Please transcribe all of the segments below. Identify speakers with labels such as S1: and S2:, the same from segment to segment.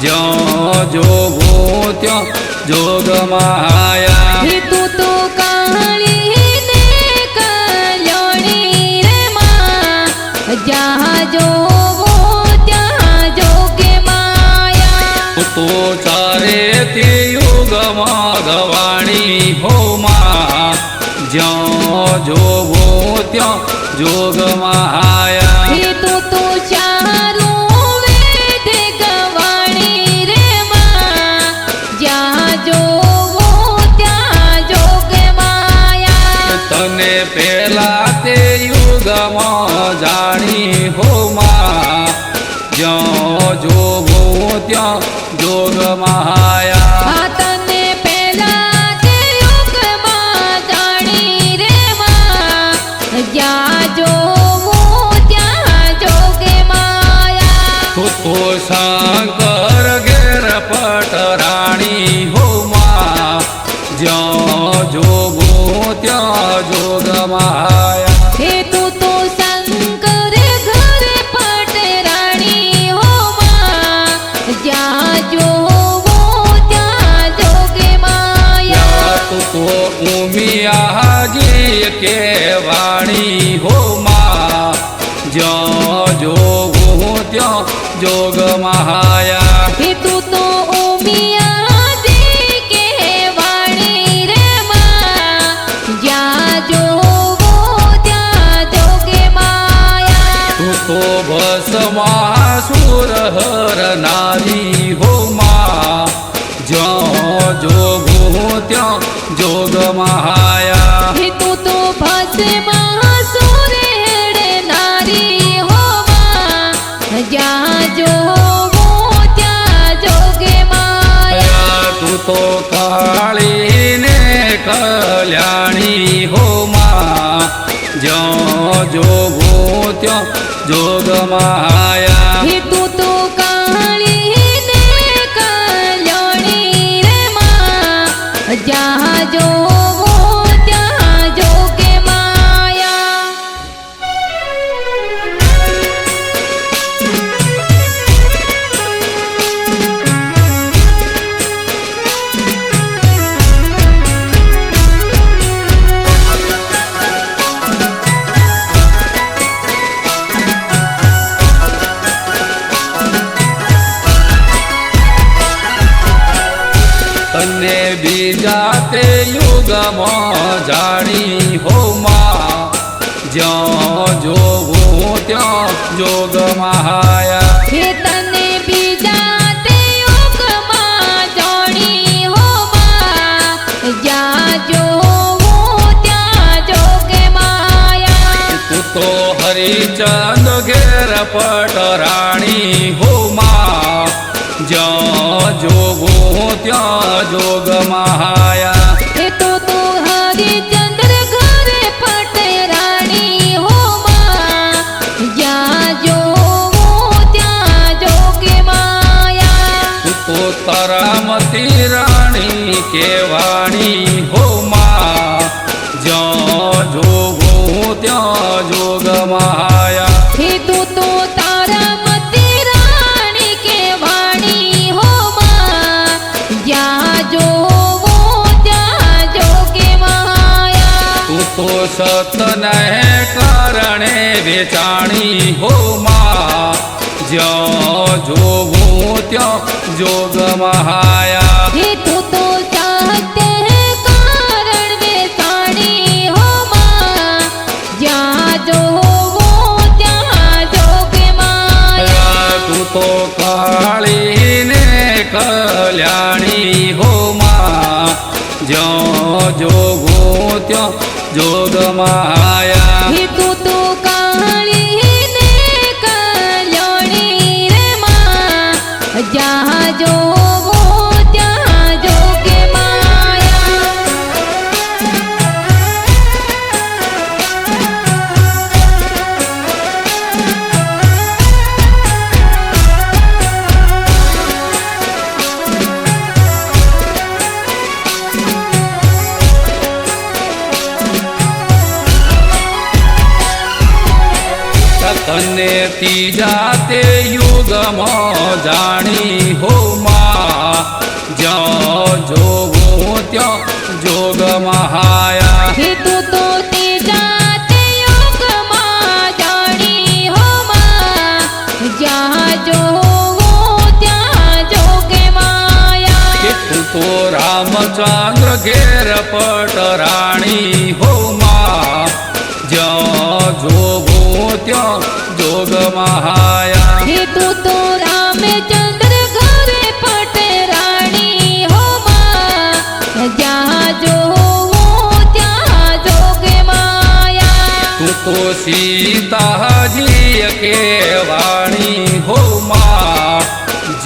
S1: ज्यो जोगो त्यो जोग माया।
S2: तू तो काली ने कल्याणी रे माँ जहाँ जोगो ત્યાં જોગે માયા।
S1: तो चारे ते युग गवाणी हो माँ ज्यो जोगो त्यो जोग माया।
S2: तू तो चारों वेद गवाणी रे माँ जहाँ जोगो ત્યાં જોગે માયા।
S1: तने पेला ते युग जानी हो माँ ज्यो जोगो त्यो जोग माया।
S2: तने पेला ते युगમાં જાણી રે માँ જ્યાં જોગો ત્યાં જોગે માયા।
S1: तो शंकर घेर पटराणी हो माँ ज्यो जोगो त्यो जोग माया।
S2: तू तो शंकर घर पटराणी हो माँ जहाँ जोगो ત્યાં જોગે માયા।
S1: तू तो उमिया जी के वाणी हो माँ ज्यो जोगो त्यो जोग माया।
S2: तू तो उमिया जी के वाणी रे माँ जहाँ जोगो ત્યાં જોગે માયા।
S1: तू तो भस्मासुर हर नारी हो माँ ज्यो जोगो त्यो जोग माया।
S2: तू तो भस्मासुर नारी हो माँ जहाँ जोगो ત્યાં જોગે માયા।
S1: तू तो काली ने कल्याणी हो माँ ज्यो जोगो त्यो जोग माया।
S2: तू तो काली ने कल्याणी रे माँ जहाँ जोगो ત્યાં જોગે માયા।
S1: तने बीजा ते युग जानी हो माँ ज्यो जोगो त्यो जोग माया।
S2: तने बीजा ते युगમાં જાણી हो माँ જ્યાં જોગો ત્યાં જોગે માયા।
S1: तू तो हरिचंद घेर पटराणी हो माँ ज्यो जोगो त्यो जोग माया।
S2: तू तो हरिचंद्र घर पटराणी हो माँ जहाँ जोगो ત્યાં જોગે માયા।
S1: तू तो तारामती रानी के वाणी हो माँ ज्यो जोगो त्यो जोग माया।
S2: तू तो तारामती रानी के वाणी हो माँ जहाँ जोगो ત્યાં જોગે માયા।
S1: तू तो सतन करणे बेचाणी हो माँ ज्यो जोगो त्यो जोग माया।
S2: तू तो सत्य कारण बेसाणी हो माँ जहाँ जोगो ત્યાં જોગે માયા।
S1: तू तो काली ने कल्याणी हो माँ ज्यो जोगो त्यो जोग माया।
S2: तू तो काली ने कल्याणी रे माँ जहाँ जोगो ત્યાં જોગે માયા। तने तीजा ते युग जानी हो
S1: મહાયા
S2: હે તું તો તે જાતે યોગમાં જાણી હો માં જ્યાં જોવો ત્યાં જોગે માયા
S1: કે તું તો રામચંદ્ર ઘેર પટરાણી હો માં જ્યાં જોગું ત્યાં જોગ મહાયા
S2: હે તું તો રામચંદ્ર ઘરે પટરાણી હો માં જ્યાં જોવો ત્યાં જોગે માયા
S1: તું તો સીતાજી કેવાણી હો માં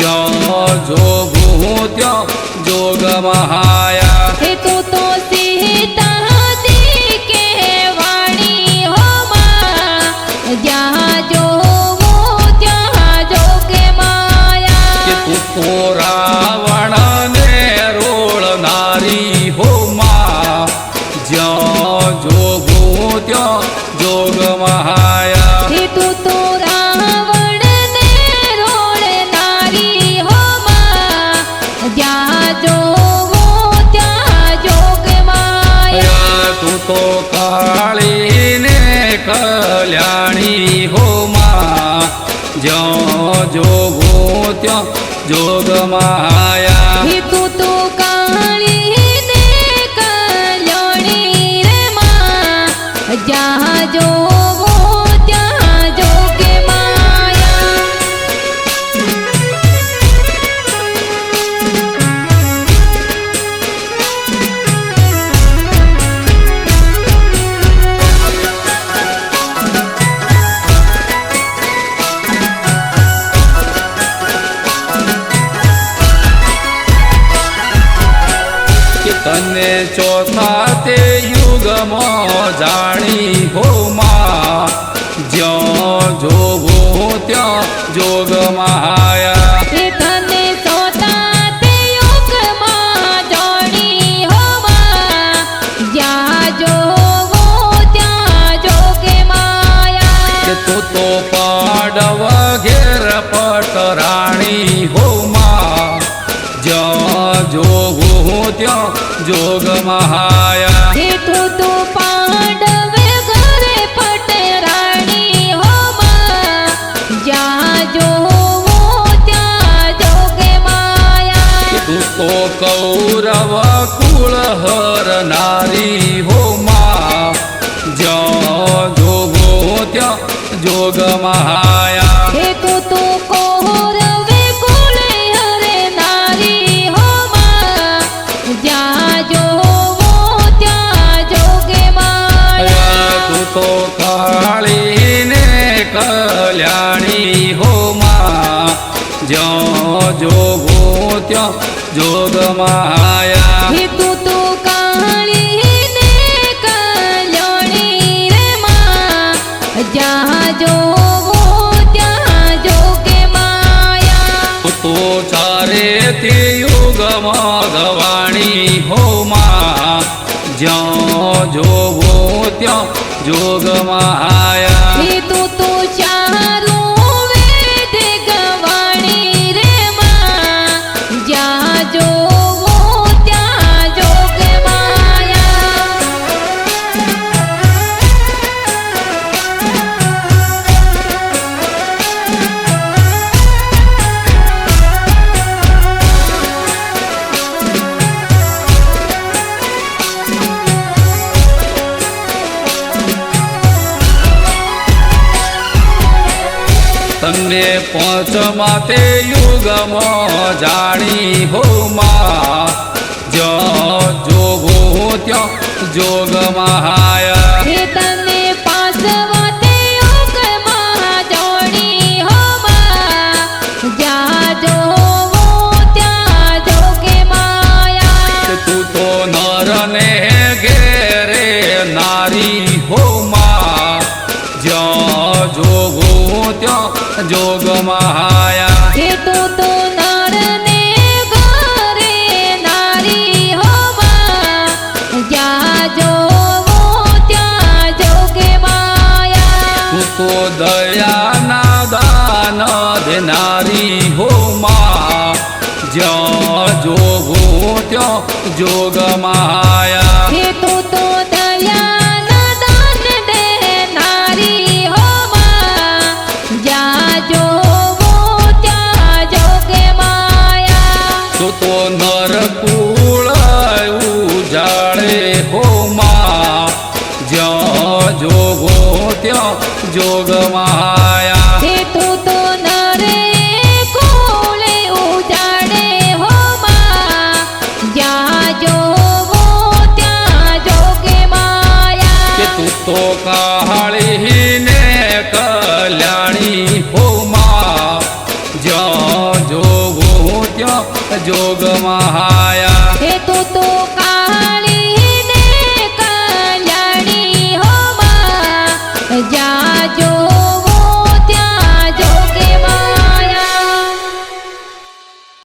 S1: જ્યાં જોગું ત્યાં જોગ મહાયા
S2: હે તું તો સીતાજી કહેવાણી હો માં જ્યાં જોવો ત્યાં જોગે માયા
S1: કે તું તો રાવણ ને રોળનારી હો માં જ્યાં જોગું ત્યાં જોગ મહાયા
S2: હે તું તો રાવણને રોળનારી હો માં જ્યાં જોવો ત્યાં જોગે માયા
S1: તું તો કાળીને કલ્યાણી હો માં જ્યાં જોગું ત્યાં જોગ મહાયા
S2: હે તું તો કાળીને કલ્યાણી રે માં જ્યાં જોવો ત્યાં જોગે માયા
S1: કે તને ચોથા તે યુગમાં જાણી હો માં જ્યાં જોગું ત્યાં જોગ મહાયા
S2: હે તને સોતા તે યોગમાં જાણી હો માં જ્યાં જોવો ત્યાં જોગે માયા
S1: કે તું તો પાડવ ઘેર પટરાણી હો માં જ્યાં જોગું ત્યાં જોગ મહાયા
S2: હે તું તો પાંડવ ઘરે પટરાણી હો માં જ્યાં જોવો ત્યાં જોગે માયા
S1: કે તું તો કૌરવ કુળ હરનારી હો માં જ્યાં જોગું ત્યાં જોગ મહાયા
S2: હે તું તો કૌરવે કુળે હરે નારી હો માં જ્યાં જોવો ત્યાં જોગે માયા
S1: તું તો કાળીને કલ્યાણી હો માં જ્યાં જોગું ત્યાં જોગ મહાયા
S2: હે તું તો કાળીને કલ્યાણી રે માં જ્યાં જોવો ત્યાં જોગે માયા
S1: તું તો ચારે તે યુગમાં ગવાણી હો માં જ્યાં જોગું ત્યાં જોગ મહાયા
S2: હે તું તો ચારું વેદ ગવાણી રે માં જ્યાં જોવો ત્યાં જોગે માયા
S1: તને પાંચમા તે યુગમાં જાણી હો માં જ્યાં જોગું ત્યાં જોગ મહાયા
S2: હે તને પાંચમા તે યોગમાં જાણી હો માં જ્યાં જોવો ત્યાં જોગે માયા
S1: કે તું તો નર ને ઘેરે નારી હો માં જ્યાં જોગું ત્યાં જોગ મહાયા
S2: હે તું તો નર ને ઘરે નારી હો માં જ્યાં જોવો ત્યાં જોગે માયા
S1: તું તો દયાના દાન દેનારી હો માં જ્યાં જોગું ત્યાં જોગ મહાયા
S2: હે
S1: તું તો કાળી ને કલ્યાણી હો માં જ્યાં જોગું ત્યાં જોગ મહાયા
S2: હે તું તો